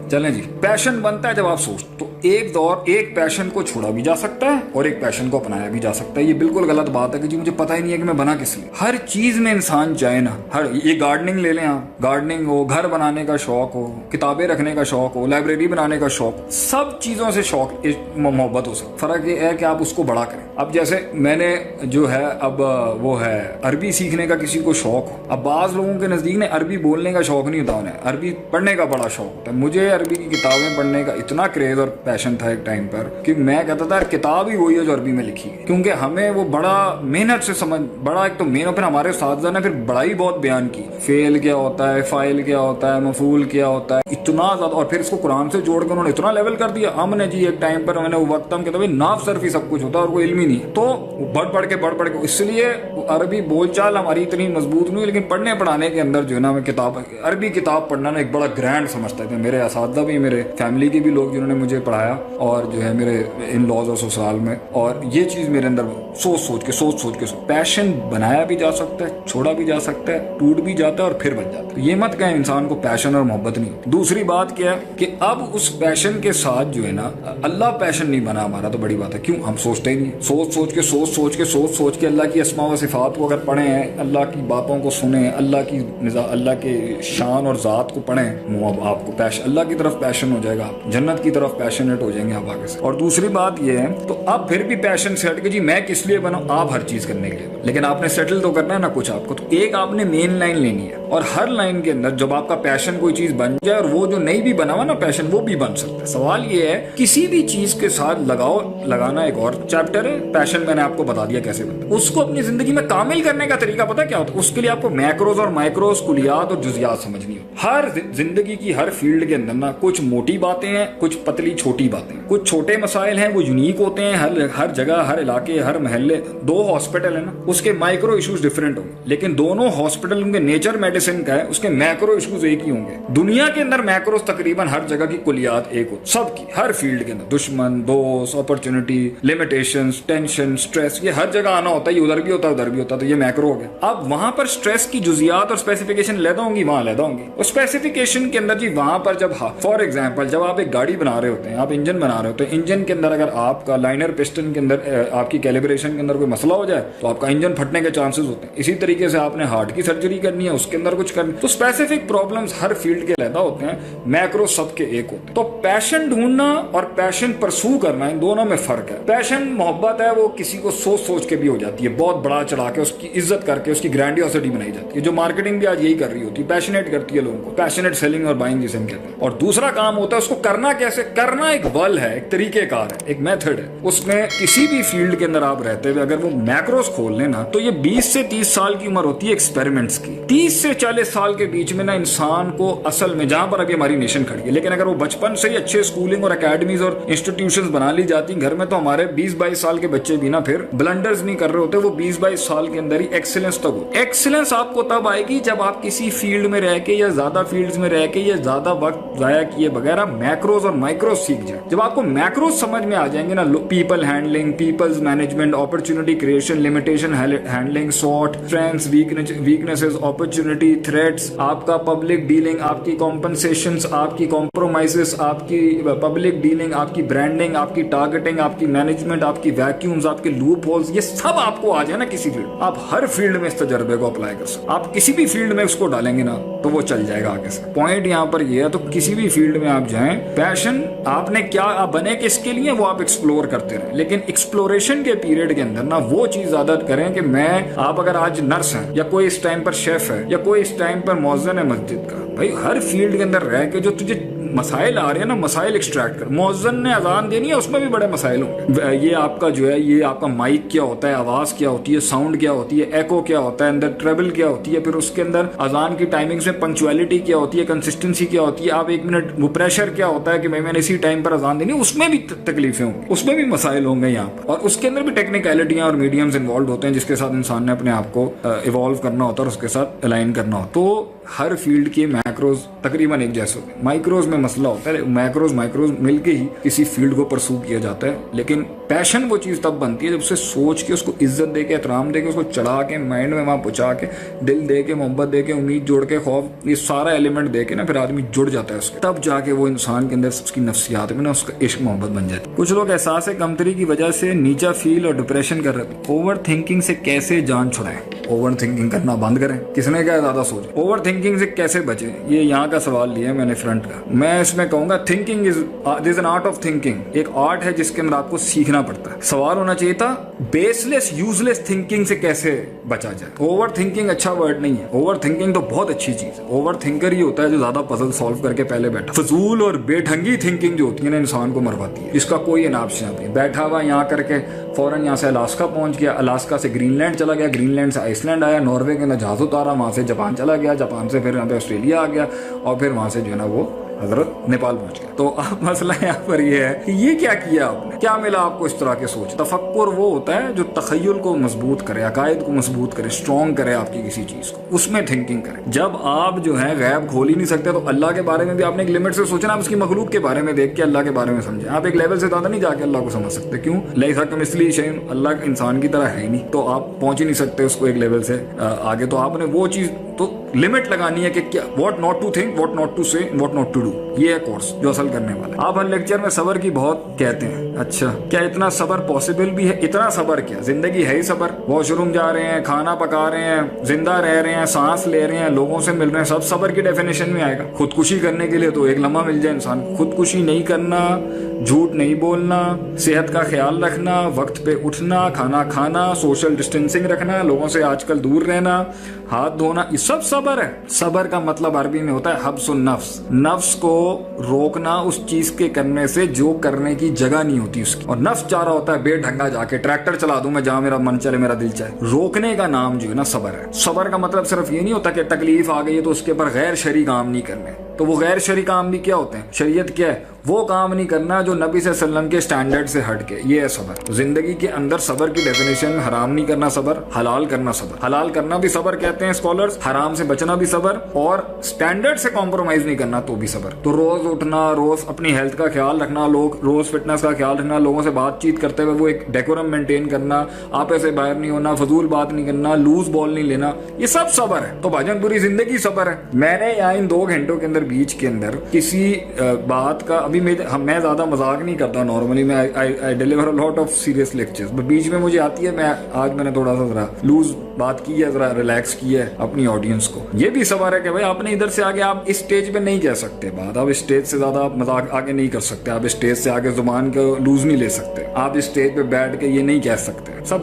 चलें जी, पैशन बनता है जब आप सोच, तो एक दौर एक पैशन को छोड़ा भी जा सकता है और एक पैशन को अपनाया भी जा सकता है। ये बिल्कुल गलत बात है कि जी मुझे पता ही नहीं है कि मैं बना किस लिए। हर चीज में इंसान चाहे ना, हर ये गार्डनिंग ले लें आप, गार्डनिंग हो, घर बनाने का शौक हो, किताबें रखने का शौक हो, लाइब्रेरी बनाने का शौक, सब चीजों से शौक मोहब्बत हो सकती। फर्क ये है कि आप उसको बड़ा करें। अब जैसे मैंने जो है अब वो है अरबी सीखने का किसी को शौक हो, अब बाज लोगों के नजदीक ने अरबी बोलने का शौक नहीं होता, उन्हें अरबी पढ़ने का बड़ा शौक होता है। मुझे अरबी की किताबें पढ़ने का इतना क्रेज और पैशन था एक टाइम पर कि मैं कहता था किताब ही वही है जो अरबी में लिखी है, क्योंकि हमें वो बड़ा मेहनत से समझ, बड़ा एक तो मेहनत, फिर हमारे उस्ताद ने फिर बड़ा ही बहुत बयान की, फेल क्या होता है, फाइल क्या होता है, मफूल क्या होता है, इतना ज्यादा। और फिर इसको कुरान से जोड़ कर उन्होंने इतना लेवल कर दिया। हमने जी एक टाइम पर मैंने वो वक्त हम कहते नाफ सर्फ ही सब कुछ होता है और वो इल्म ही नहीं, तो बढ़ बढ़ के इसलिए अरबी बोलचाल हमारी इतनी मजबूत नहीं, लेकिन पढ़ने पढ़ाने के अंदर जो है ना, मैं किताब अरबी किताब पढ़ना ना एक बड़ा ग्रैंड समझता है। मेरे असातिज़ा भी, मेरे फैमिली के भी लोग जिन्होंने मुझे पढ़ाया, और जो है मेरे इन लॉज और ससुराल में, और ये चीज़ मेरे अंदर सोच के पैशन बनाया भी जा सकता है, छोड़ा भी जा सकता है, टूट भी जाता है और फिर बन जाता है। ये मत कहें इंसान को पैशन और मोहब्बत नहीं होती। दूसरी बात क्या है कि अब उस पैशन के साथ जो है ना, अल्लाह पैशन नहीं बना हमारा, तो बड़ी बात है। क्यों? हम सोचते ही नहीं। सोच के अल्लाह की अस्मा व सिफात को अगर पढ़े हैं, अल्लाह की बातों को सुने, अल्लाह के शान और ज़ात को पढ़ें, आपको पैशन, अल्लाह की तरफ पैशन हो जाएगा, जन्नत की तरफ पैशनेट हो जाएंगे आप आगे से। और दूसरी बात ये है, तो अब फिर भी पैशन से हट के जी मैं किस लिए बना, आप हर चीज़ करने के लिए, लेकिन आपने सेटल तो करना है ना कुछ आपको। तो एक आपने मेन लाइन लेनी है, और हर लाइन के अंदर जब आपका पैशन कोई चीज़ बन जाए, और वो जो नहीं भी बना हुआ ना पैशन, वो भी बन सकता है। सवाल ये है, किसी भी चीज़ के साथ लगाना एक और चैप्टर है। पैशन मैंने आपको बता दिया कैसे बनता है। उसको अपनी जिंदगी में कामिल करने का तरीका पता क्या होता है? उसके लिए आपको मैक्रोज और माइक्रोज, कुलियात और जुजियात समझनी हो। हर जिंदगी की हर फील्ड के अंदर ना कुछ मोटी बातें हैं, कुछ पतली छोटी बातें, कुछ छोटे मसाइल हैं, वो यूनिक होते हैं हर जगह, हर इलाके, हर महल्ले। दो हॉस्पिटल है ना, उसके माइक्रो इश्यूज डिफरेंट होंगे, लेकिन दोनों हॉस्पिटल के नेचर मेडिसिन का है, उसके मैक्रो इश्यूज एक ही होंगे। दुनिया के अंदर मैक्रोज तकरीबन हर जगह की कुलियात एक हो, सबकी, हर फील्ड के अंदर, दुश्मन, दोस्त, अपॉर्चुनिटी, लिमिटेशंस, टेंशन, स्ट्रेस, ये हर जगह आना होता है। ये उधर भी होता है, उधर भी होता है, तो ये मैक्रो हो गया। अब वहां पर स्ट्रेस की जुजियात और स्पेसिफिकेशन लैदा होंगी, वहां लैदा होंगी। और स्पेसिफिकेशन के अंदर जी वहां पर जब, फॉर एग्जांपल, जब आप एक गाड़ी बना रहे होते हैं, आप इंजन बना रहे होते हैं, इंजन के अंदर अगर आपका लाइनर पिस्टन के अंदर आपकी कैलिब्रेशन के अंदर कोई मसला हो जाए, तो आपका इंजन फटने के चांसेस होते हैं। इसी तरीके से आपने हार्ट की सर्जरी करनी है, उसके अंदर कुछ करनी, तो स्पेसिफिक प्रॉब्लम्स हर फील्ड के लैदा होते हैं, मैक्रो सबके एक होते हैं। तो पैशन ढूंढना और पैशन परसू करना, इन दोनों में फर्क है। पैशन मोहब्बत है, वो किसी को सोच के भी हो जाती है, बहुत बड़ा चढ़ा के उसकी इज्जत करके उसकी ग्रैंडियोसिटी बनाई जाती है, जो मार्केटिंग भी आज यही कर रही होती है, पैशनेट करती है लोगों को, पैशनेट सेलिंग और बाइंग जिसे हम कहते हैं। और दूसरा काम होता है उसको करना कैसे, करना एक बल है, एक तरीकेकार है, एक मेथड है। उसमें किसी भी फील्ड के अंदर आप रहते हुए अगर वो मैक्रोस खोल लेना, तो ये 20 से 30 साल की उम्र होती है एक्सपेरिमेंट्स की। 30 से 40 साल के बीच में ना इंसान को असल में, जहां पर अभी हमारी नेशन खड़ी है, लेकिन अगर वो बचपन से ही अच्छे स्कूलिंग और अकेडमीज और इंस्टीट्यूशंस बना ली जाती घर में, तो हमारे 20-22 साल के बच्चे भी ना फिर ब्लंडर्स नहीं कर रहे होते, वो 20-22 साल के अंदर ही एक्सीलेंस तक हो। एक्सीलेंस आपको तब आएगी जब आप किसी फील्ड में रह के या ज्यादा फील्ड्स में रह के या ज्यादा वक्त जाया किए बगैर मैक्रोज और माइक्रोज सीख जाए। जब आपको मैक्रोज समझ में आ जाएंगे ना, people handling, peoples management, opportunity creation, limitation handling, SWOT, strengths, weaknesses, opportunity, threats, आपका पब्लिक डीलिंग, आपकी कॉम्पनसेशंस, आपकी कॉम्प्रोमाइजेस, आपकी पब्लिक डीलिंग, आपकी ब्रांडिंग, आपकी टारगेटिंग, आपकी मैनेजमेंट, आपकी वैक्यूम्स, आपके लूप होल्स, ये सब आपको आ जाए ना किसी फील्ड, आप हर फील्ड में इस तजर्बे को अप्लाई कर सकते। आप किसी भी फील्ड में उसको डालेंगे ना, तो वो चल जाएगा आगे से। पॉइंट यहाँ पर ये है, तो किसी भी फील्ड में आप जाएं, पैशन आपने क्या, आप बने किसके लिए, वो आप एक्सप्लोर करते रहें, लेकिन एक्सप्लोरेशन के पीरियड के अंदर ना वो चीज ज्यादा करें कि आप अगर आज नर्स हैं, या कोई इस टाइम पर शेफ है, या कोई इस टाइम पर मौज़िन है मस्जिद का, भाई हर फील्ड के अंदर रह के जो तुझे मसाइल आ रहे हैं ना, मसाइल एक्सट्रैक्ट कर। मौज़िन ने अजान देनी है, उसमें भी बड़े मसाइल होंगे। ये आपका जो है, ये आपका माइक क्या होता है, आवाज क्या होती है, साउंड क्या होती है, एको क्या होता है, अंदर ट्रेबल क्या होती है, फिर उसके अंदर अजान की टाइमिंग्स में पंक्चुअलिटी क्या होती है, कंसिस्टेंसी क्या होती है, आप 1 मिनट, वो प्रेशर क्या होता है कि मैंने इसी टाइम पर अजान देनी, उसमें भी तकलीफें होंगी, उसमें भी मसाइल होंगे यहाँ पर, और उसके अंदर भी टेक्निकलिटियां और मीडियम्स इन्वॉल्व होते हैं, जिसके साथ इंसान ने अपने आप को इवॉल्व करना होता है और उसके साथ अलाइन करना होता है। तो हर फील्ड के मैक्रोज तकरीबन एक जैसे होते हैं। माइक्रोज में मसला होता है, मैक्रोज मिलके ही किसी फील्ड को परसू किया जाता है, लेकिन पैशन वो चीज़ तब बनती है जब उसे सोच के, उसको इज्जत दे के, एहतराम दे के, उसको चढ़ा के, माइंड में वहाँ पहुँचा के, दिल दे के, मोहब्बत दे के, उम्मीद जोड़ के, खौफ, ये सारा एलिमेंट दे के ना फिर आदमी जुड़ जाता है उसके, तब जाके वो इंसान के अंदर उसकी नफ्सियात में ना उसका इश्क मोहब्बत बन जाती है। कुछ लोग एहसास कमतरी की वजह से नीचा फील और डिप्रेशन कर रहे थे। ओवर थिंकिंग से कैसे जान छुड़ाएं? ओवर थिंकिंग करना बंद करें। किसने क्या ज्यादा सोचे? ओवर थिंकिंग से कैसे बचे? ये यहाँ का सवाल लिया मैंने फ्रंट का। मैं इसमें कहूंगा thinking is an art of thinking. एक आर्ट है जिसके अंदर आपको सीखना पड़ता है। सवाल होना चाहिए था बेसलेस यूजलेस थिंकिंग से कैसे बचा जाए। ओवर थिंकिंग अच्छा वर्ड नहीं है। ओवर थिंकिंग तो बहुत अच्छी चीज है। ओवर थिंकर ही होता है जो ज्यादा पजल सॉल्व करके पहले बैठा। फजूल और बेढंगी थिंकिंग जो होती है ना इंसान को मरवाती है। इसका कोई इनाम नहीं। बैठा हुआ यहाँ करके फौरन यहाँ से अलास्का पहुंच गया, अलास्का से ग्रीनलैंड चला गया, ग्रीनलैंड से आइसलैंड आया, नॉर्वे के अंदर जहाज उतारा, वहां से जापान चला गया, जापान से फिर यहाँ पे ऑस्ट्रेलिया आ गया और फिर वहां से जो है ना वो हजरत नेपाल पहुंच गया। तो अब मसला यहाँ पर ये है कि ये क्या किया आपने, क्या मिला आपको इस तरह के सोच। तफक्कुर वो होता है जो तखय्युल को मजबूत करे, अकायद को मजबूत करे, स्ट्रॉन्ग करे आपकी किसी चीज को, उसमें थिंकिंग करे। जब आप जो है गैब खोल ही नहीं सकते तो अल्लाह के बारे में भी आपने एक लिमिट से सोचना। आप उसकी मखलूक के बारे में देख के अल्लाह के बारे में समझे। आप एक लेवल से ज्यादा नहीं जाके अल्लाह को समझ सकते। क्यों? लैसा कमिस्लिही शैउन, अल्लाह इंसान की तरह है ही नहीं, तो आप पहुंच ही नहीं सकते उसको एक लेवल से आगे। तो आपने वो चीज तो लिमिट लगानी है कि क्या, what not to think, what not to say, what not to do. ये है कोर्स जो असल करने वाला है। आप हर लेक्चर में सबर की बहुत कहते हैं। अच्छा, क्या इतना सबर पॉसिबल भी है? इतना सबर क्या, जिंदगी है ही सबर। वॉशरूम जा रहे हैं, खाना पका रहे हैं, जिंदा रह रहे हैं, सांस ले रहे हैं, लोगों से मिल रहे हैं, सब सबर की डेफिनेशन में आएगा। खुदकुशी करने के लिए तो एक लम्हा मिल जाए इंसान। खुदकुशी नहीं करना, झूठ नहीं बोलना, सेहत का ख्याल रखना, वक्त पे उठना, खाना खाना, सोशल डिस्टेंसिंग रखना, लोगों से आजकल दूर रहना, हाथ धोना, ये सब सबर है। सबर का मतलब अरबी में होता है हब्सुन नफ्स, नफ्स को रोकना उस चीज के करने से जो करने की जगह नहीं होती उसकी। और नफ्स चाह रहा होता है बेढंगा जाके ट्रैक्टर चला दूं मैं जहां मेरा मन चले, मेरा दिल चाहे। रोकने का नाम जो है ना सबर है। सबर का मतलब सिर्फ ये नहीं होता कि तकलीफ आ गई है तो उसके ऊपर गैर शरई काम नहीं करने। तो वो गैर शरई काम भी क्या होते हैं? शरीयत क्या है? वो काम नहीं करना जो नबी सल्लल्लाहु अलैहि वसल्लम के स्टैंडर्ड से हट के। ये है सबर। जिंदगी के अंदर सबर की डेफिनेशन हराम नहीं करना सबर, हलाल करना सबर। हलाल करना भी सबर कहते हैं स्कॉलर्स, हराम से बचना भी सबर, और स्टैंडर्ड से कॉम्प्रोमाइज नहीं करना तो भी सबर। तो रोज उठना, रोज अपनी हेल्थ का ख्याल रखना, लोग रोज फिटनेस का ख्याल रखना, लोगों से बातचीत करते हुए वो एक डेकोरम मेंटेन करना, आपे से बाहर नहीं होना, फजूल बात नहीं करना, लूज बॉल नहीं लेना, ये सब सबर है। तो भाईजान पूरी जिंदगी सबर है। मैंने यहाँ इन 2 घंटों के अंदर बीच के अंदर किसी बात का, अभी मैं ज्यादा मजाक नहीं करता नॉर्मली, मैं I deliver a lot of serious lectures, बीच में मुझे आती है, आज मैंने थोड़ा सा जरा लूज बात की है, जरा रिलैक्स किया है अपनी ऑडियंस को। ये भी सवाल है कि भाई आपने इधर से आगे आप इस स्टेज पे नहीं कह सकते बात, आप स्टेज से ज्यादा आप मजाक आगे नहीं कर सकते, आप स्टेज से आगे जुबान को लूज नहीं ले सकते, आप इस स्टेज पे बैठ के ये नहीं कह सकते। सब